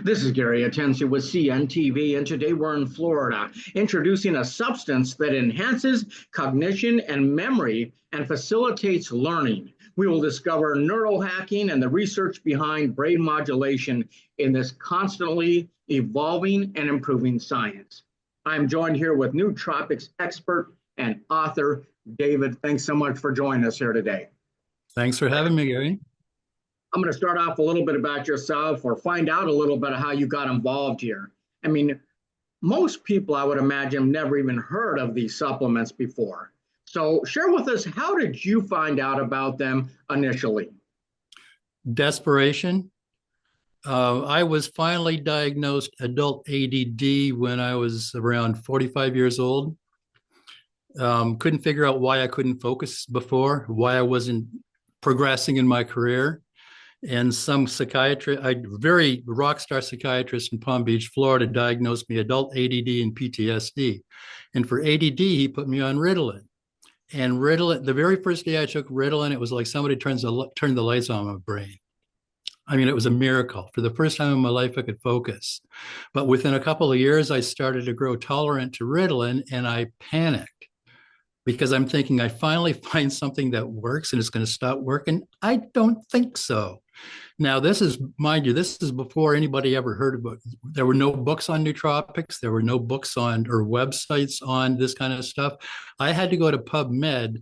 This is Gary Atencio with CNTV, and today we're in Florida, introducing a substance that enhances cognition and memory and facilitates learning. We will discover neurohacking and the research behind brain modulation in this constantly evolving and improving science. I'm joined here with Nootropics expert and author, David. Thanks so much for joining us here today. Thanks for having me, Gary. I'm going to start off a little bit about yourself or find out a little bit of how you got involved here. I mean, most people, I would imagine, never even heard of these supplements before. So share with us, how did you find out about them initially? Desperation. I was finally diagnosed adult ADD when I was around 45 years old. Couldn't figure out why I couldn't focus before, why I wasn't progressing in my career. And some psychiatrist, a very rock star psychiatrist in Palm Beach, Florida, diagnosed me adult ADD and PTSD. And for ADD, he put me on Ritalin. And Ritalin, the very first day I took Ritalin, it was like somebody turned the lights on my brain. I mean, it was a miracle. For the first time in my life, I could focus. But within a couple of years, I started to grow tolerant to Ritalin, and I panicked because I'm thinking I finally find something that works and it's going to stop working. I don't think so. Now, this is, mind you, this is before anybody ever heard of it. There were no books on nootropics. There were no books on or websites on this kind of stuff. I had to go to PubMed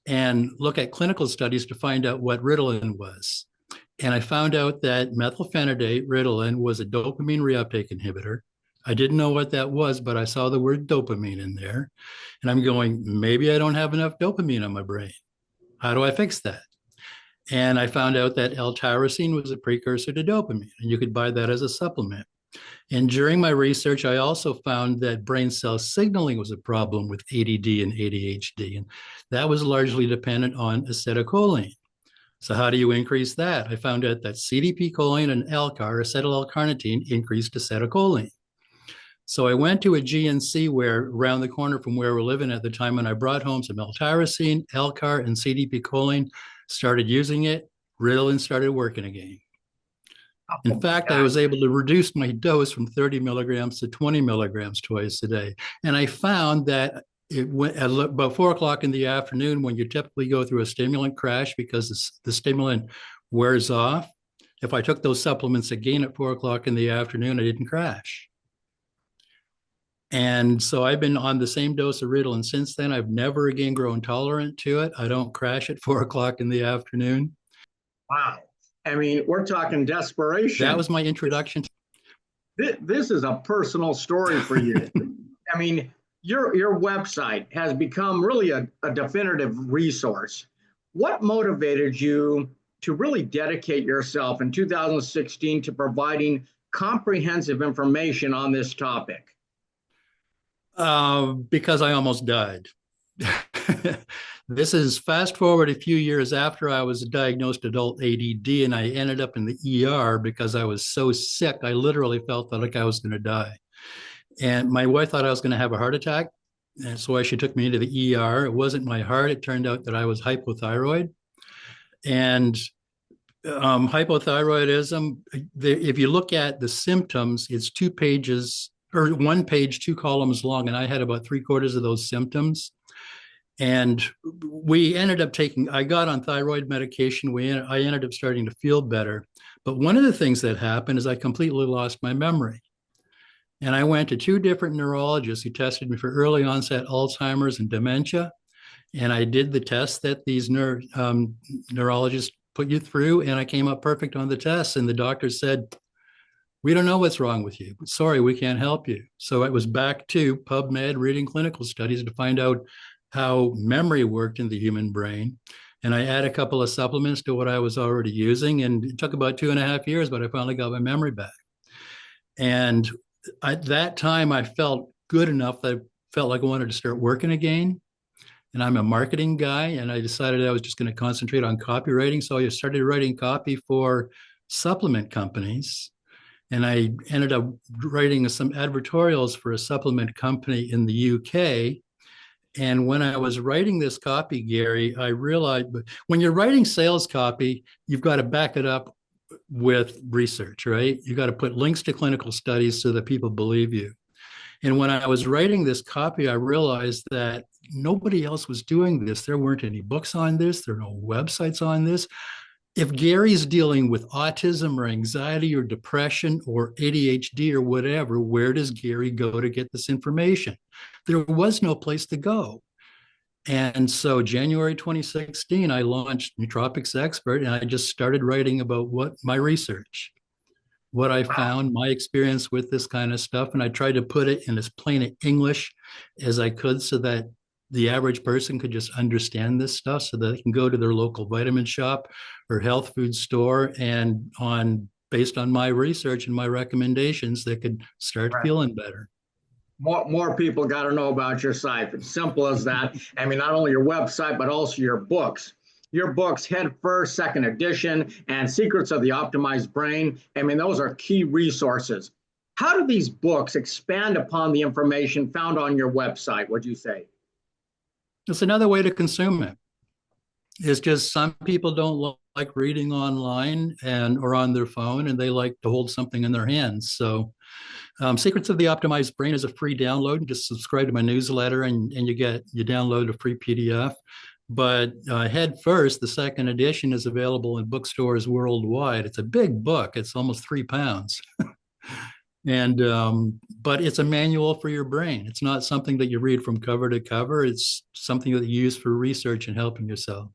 and look at clinical studies to find out what Ritalin was. And I found out that methylphenidate, Ritalin, was a dopamine reuptake inhibitor. I didn't know what that was, but I saw the word dopamine in there. And I'm going, maybe I don't have enough dopamine on my brain. How do I fix that? And I found out that L-tyrosine was a precursor to dopamine, and you could buy that as a supplement. And during my research, I also found that brain cell signaling was a problem with ADD and ADHD, and that was largely dependent on acetylcholine. So how do you increase that? I found out that CDP-choline and LCAR, acetyl L-carnitine, increased acetylcholine. So I went to a GNC where around the corner from where we're living at the time, and I brought home some L-tyrosine, LCAR, and CDP-choline, started using it, Ritalin started working again. In fact, I was able to reduce my dose from 30 milligrams to 20 milligrams twice a day. And I found that it went at about 4 o'clock in the afternoon, when you typically go through a stimulant crash because the stimulant wears off. If I took those supplements again at 4 o'clock in the afternoon, I didn't crash. And so I've been on the same dose of Ritalin since then. I've never again grown tolerant to it. I don't crash at 4 o'clock in the afternoon. Wow. I mean, we're talking desperation. That was my introduction. This is a personal story for you. I mean, your website has become really a definitive resource. What motivated you to really dedicate yourself in 2016 to providing comprehensive information on this topic? Because I almost died. This is fast forward a few years after I was diagnosed adult ADD, and I ended up in the ER because I was so sick. I literally felt like I was going to die. And my wife thought I was going to have a heart attack. And so she took me into the ER. It wasn't my heart. It turned out that I was hypothyroid. And hypothyroidism, if you look at the symptoms, it's 2 pages or 1 page, 2 columns long. And I had about 3/4 of those symptoms. And we ended up I got on thyroid medication. I ended up starting to feel better. But one of the things that happened is I completely lost my memory. And I went to 2 different neurologists who tested me for early onset Alzheimer's and dementia. And I did the test that these neurologists put you through, and I came up perfect on the test. And the doctor said, "We don't know what's wrong with you, but sorry, we can't help you." So I was back to PubMed reading clinical studies to find out how memory worked in the human brain. And I added a couple of supplements to what I was already using. And it took about 2.5 years, but I finally got my memory back. And at that time, I felt good enough that I felt like I wanted to start working again. And I'm a marketing guy, and I decided I was just going to concentrate on copywriting. So I started writing copy for supplement companies. And I ended up writing some advertorials for a supplement company in the UK. And when I was writing this copy, Gary, I realized when you're writing sales copy, you've got to back it up with research, right? You got to put links to clinical studies so that people believe you. And when I was writing this copy, I realized that nobody else was doing this. There weren't any books on this. There are no websites on this. If Gary's dealing with autism or anxiety or depression or ADHD or whatever, where does Gary go to get this information? There was no place to go. And so January 2016, I launched Nootropics Expert, and I just started writing about what my research, what I found, my experience with this kind of stuff. And I tried to put it in as plain English as I could so that the average person could just understand this stuff so that they can go to their local vitamin shop or health food store and based on my research and my recommendations, they could start feeling better. More people got to know about your site. It's simple as that. I mean, not only your website, but also your books. Your books, Head First, Second Edition, and Secrets of the Optimized Brain. I mean, those are key resources. How do these books expand upon the information found on your website, would you say? It's another way to consume it. It's just some people don't like reading online or on their phone, and they like to hold something in their hands. So Secrets of the Optimized Brain is a free download. Just subscribe to my newsletter and you download a free PDF. But Head First, the second edition, is available in bookstores worldwide. It's a big book. It's almost 3 pounds. But it's a manual for your brain. It's not something that you read from cover to cover. It's something that you use for research and helping yourself.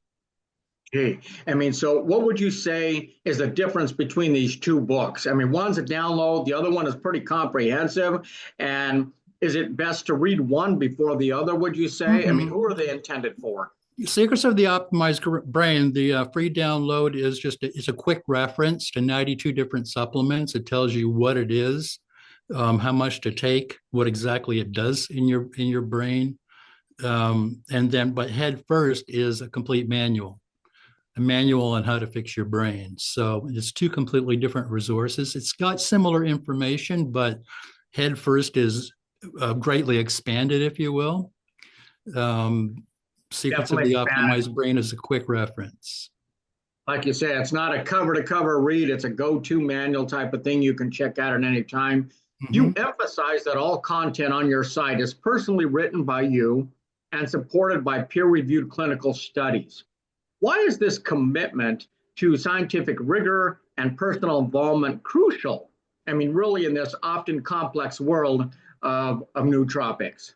Okay. I mean, so what would you say is the difference between these two books? I mean, one's a download, the other one is pretty comprehensive. And is it best to read one before the other, would you say? Mm-hmm. I mean, who are they intended for? Secrets of the Optimized Brain, the free download is it's a quick reference to 92 different supplements. It tells you what it is, how much to take, what exactly it does in your brain. But Head First is a complete manual. A manual on how to fix your brain. So it's two completely different resources. It's got similar information, but Head First is greatly expanded, if you will. Secrets of the Optimized Brain is a quick reference. Like you say, it's not a cover-to-cover read. It's a go-to manual type of thing you can check out at any time. Mm-hmm. You emphasize that all content on your site is personally written by you and supported by peer-reviewed clinical studies. Why is this commitment to scientific rigor and personal involvement crucial? I mean, really in this often complex world of nootropics?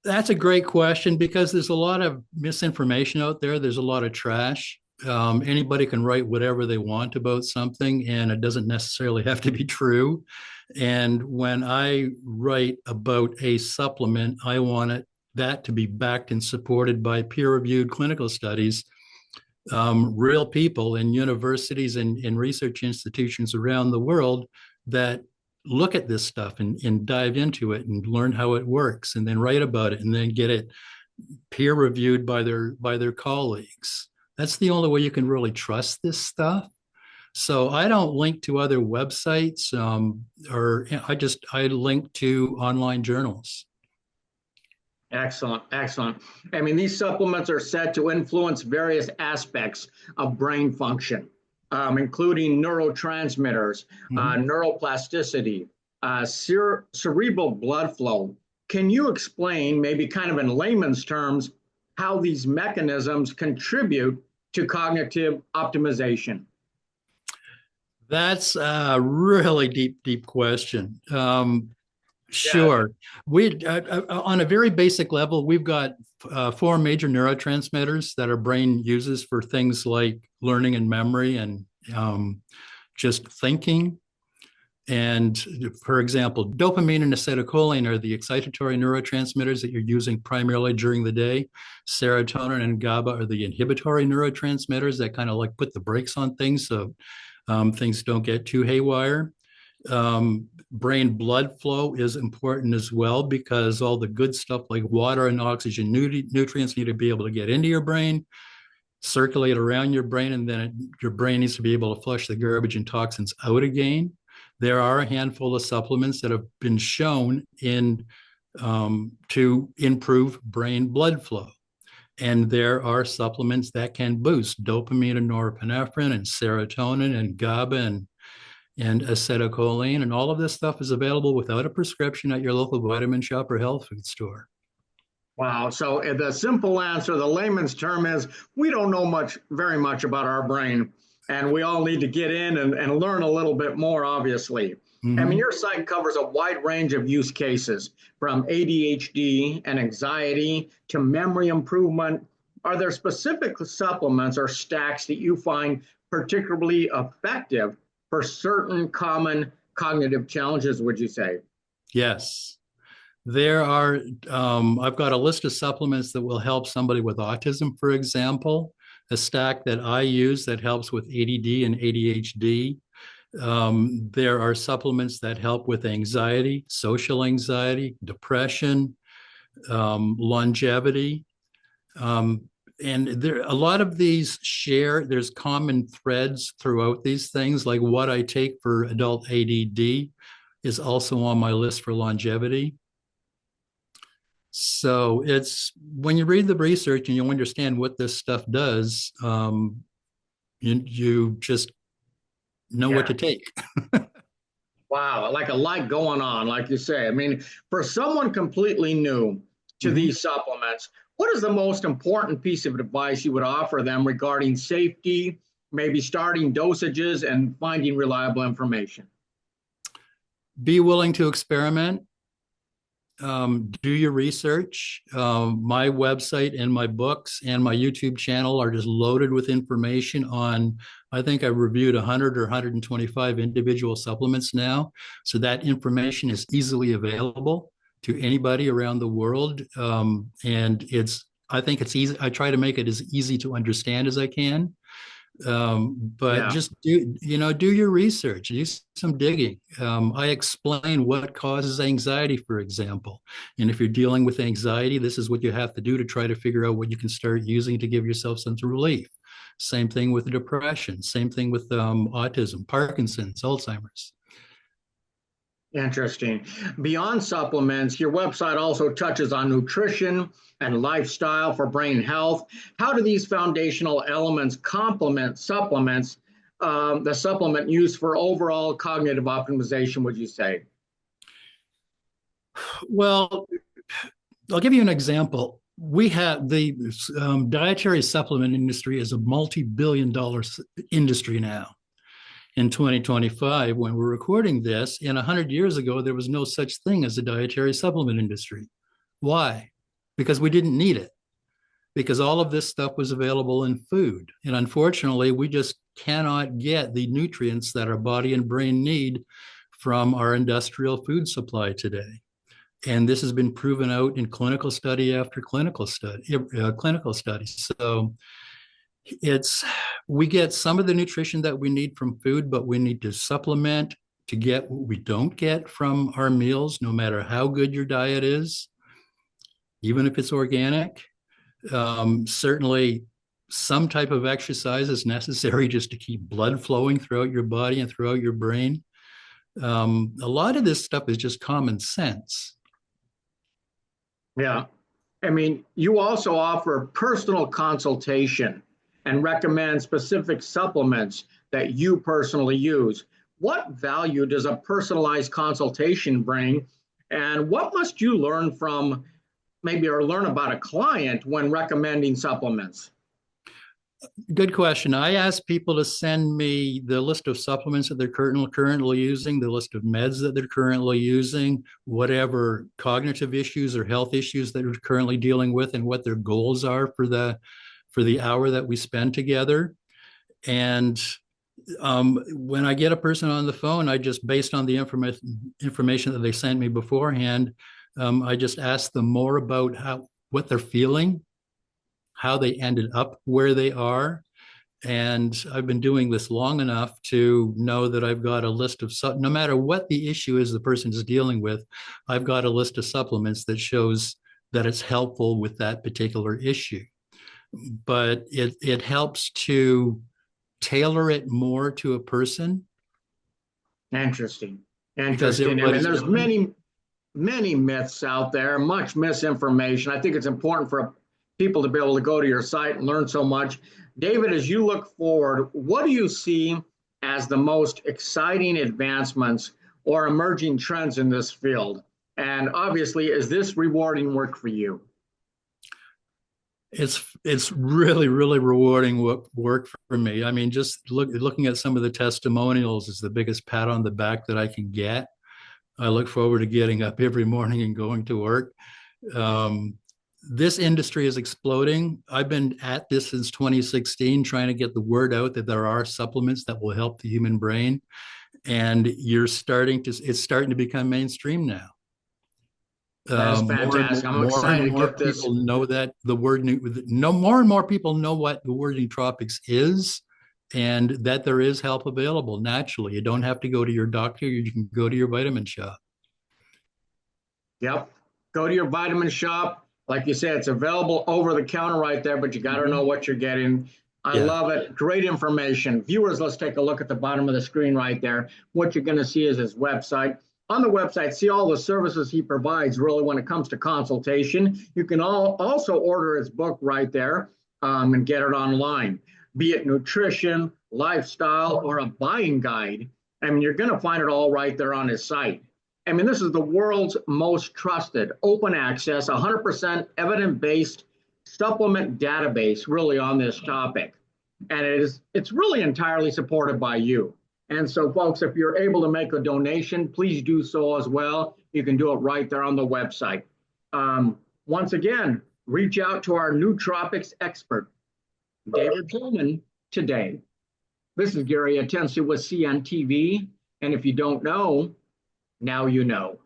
That's a great question because there's a lot of misinformation out there. There's a lot of trash. Anybody can write whatever they want about something, and it doesn't necessarily have to be true. And when I write about a supplement, I want that to be backed and supported by peer-reviewed clinical studies, real people in universities and research institutions around the world that look at this stuff and dive into it and learn how it works and then write about it and then get it peer-reviewed by their colleagues. That's the only way you can really trust this stuff. So I don't link to other websites, I link to online journals. Excellent, excellent. I mean, these supplements are said to influence various aspects of brain function, including neurotransmitters, neuroplasticity, cerebral blood flow. Can you explain, maybe kind of in layman's terms, how these mechanisms contribute to cognitive optimization? That's a really deep question. Sure. We on a very basic level, we've got 4 major neurotransmitters that our brain uses for things like learning and memory and just thinking. And for example, dopamine and acetylcholine are the excitatory neurotransmitters that you're using primarily during the day. Serotonin and GABA are the inhibitory neurotransmitters that kind of like put the brakes on things so things don't get too haywire. Brain blood flow is important as well because all the good stuff like water and oxygen nutrients need to be able to get into your brain, circulate around your brain, and then your brain needs to be able to flush the garbage and toxins out again. There are a handful of supplements that have been shown to improve brain blood flow. And there are supplements that can boost dopamine and norepinephrine and serotonin and GABA and acetylcholine. And all of this stuff is available without a prescription at your local vitamin shop or health food store. Wow. So the simple answer, the layman's term is we don't know very much about our brain. And we all need to get in and learn a little bit more, obviously. I mean, your site covers a wide range of use cases from ADHD and anxiety to memory improvement. Are there specific supplements or stacks that you find particularly effective for certain common cognitive challenges, would you say? Yes. There are, I've got a list of supplements that will help somebody with autism, for example, a stack that I use that helps with ADD and ADHD. There are supplements that help with anxiety, social anxiety, depression, longevity. And there, a lot of these there's common threads throughout these things, like what I take for adult ADD is also on my list for longevity. So it's when you read the research and you understand what this stuff does, you just know what to take. Wow, like a light going on, like you say. I mean, for someone completely new to these supplements, what is the most important piece of advice you would offer them regarding safety, maybe starting dosages and finding reliable information? Be willing to experiment. Do your research. My website and my books and my YouTube channel are just loaded with information on, I think I reviewed 100 or 125 individual supplements now. So that information is easily available to anybody around the world. And I think it's easy. I try to make it as easy to understand as I can. But just do your research, do some digging. I explain what causes anxiety, for example. And if you're dealing with anxiety, this is what you have to do to try to figure out what you can start using to give yourself some relief. Same thing with depression, same thing with autism, Parkinson's, Alzheimer's. Interesting. Beyond supplements, your website also touches on nutrition and lifestyle for brain health. How do these foundational elements complement supplements, the supplement used for overall cognitive optimization, would you say? Well, I'll give you an example. We have the dietary supplement industry is a multi-billion-dollar industry now. In 2025, when we're recording this, and 100 years ago, there was no such thing as a dietary supplement industry. Why? Because we didn't need it. Because all of this stuff was available in food. And unfortunately, we just cannot get the nutrients that our body and brain need from our industrial food supply today. And this has been proven out in clinical study after clinical study. So we get some of the nutrition that we need from food, but we need to supplement to get what we don't get from our meals, no matter how good your diet is, even if it's organic. Certainly some type of exercise is necessary just to keep blood flowing throughout your body and throughout your brain. A lot of this stuff is just common sense. Yeah. I mean, you also offer personal consultation and recommend specific supplements that you personally use. What value does a personalized consultation bring? And what must you learn from learn about a client when recommending supplements? Good question. I ask people to send me the list of supplements that they're currently using, the list of meds that they're currently using, whatever cognitive issues or health issues that they're currently dealing with, and what their goals are for the hour that we spend together. And when I get a person on the phone, I just, based on the information that they sent me beforehand, I just ask them more about what they're feeling, how they ended up where they are. And I've been doing this long enough to know that I've got a list of, no matter what the issue is the person is dealing with, I've got a list of supplements that shows that it's helpful with that particular issue. But it helps to tailor it more to a person. Interesting. I mean, there's many myths out there, much misinformation. I think it's important for people to be able to go to your site and learn so much. David, as you look forward, what do you see as the most exciting advancements or emerging trends in this field? And obviously, is this rewarding work for you? It's really rewarding work for me. I mean, just looking at some of the testimonials is the biggest pat on the back that I can get. I look forward to getting up every morning and going to work. This industry is exploding. I've been at this since 2016, trying to get the word out that there are supplements that will help the human brain, and it's starting to become mainstream now. That is fantastic. I'm excited to get this. People know that the word no more and more people know what the word nootropics is, and that there is help available naturally. You don't have to go to your doctor. You can go to your vitamin shop. Yep. Go to your vitamin shop. Like you said, it's available over the counter right there, but you got to know what you're getting. I love it. Great information. Viewers, let's take a look at the bottom of the screen right there. What you're going to see is his website. On the website, see all the services he provides really when it comes to consultation. You can also order his book right there and get it online, be it nutrition, lifestyle, or a buying guide. I mean, you're going to find it all right there on his site. I mean, this is the world's most trusted, open access, 100% evidence-based supplement database really on this topic. And it's really entirely supported by you. And so, folks, if you're able to make a donation, please do so as well. You can do it right there on the website. Once again, reach out to our nootropics expert, David Tomen, today. This is Gary Atencio with CNTV. And if you don't know, now you know.